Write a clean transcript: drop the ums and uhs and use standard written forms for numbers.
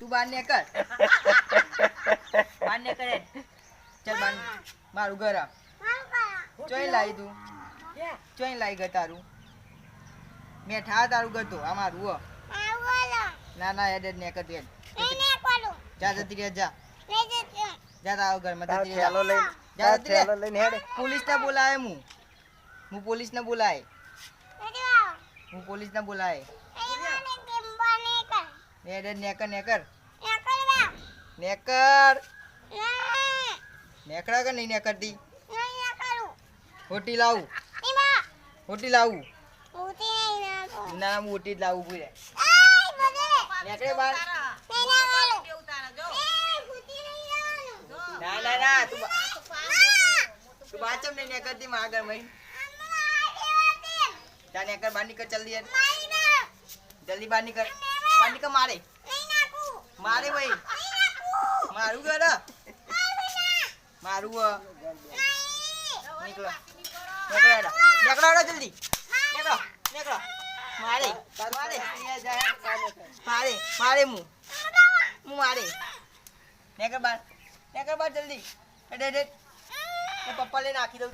તું બાર ને કર બાર ને કરે ચાલ બાર મારું ઘર આ ચોઈ લાવી તું ચોઈ લાવી ગયો તારું મેં ઠા તારું ગતો આ મારું હો ના ના હેડ ને કર દે જા જતી રે જા જા તારો ઘર માં જતી રે થેલો લઈને જા જતી રે થેલો લઈને હેડ पुलिस ने बुलाए मुँह पुलिस ने बुलाए मुँह पुलिस ने बुलाए नेकर नेकर नेकर नेकर नेकड़ा का नहीं नेकरती होटी लाऊ ना मोटी लाऊ पूरे नेकड़े बार ना ना ना तू बाचम नहीं नेकरती मागर मई जा नेकर बाहर निकल जल्दी जल्दी बाहर निकल मारे मारे भाई मारू घर मारू निकलो निकलो जल्दी निकलो निकलो मारे मारे मारे मारे मुंह मारे नेकर बार जल्दी पप्पा ले नाखी दो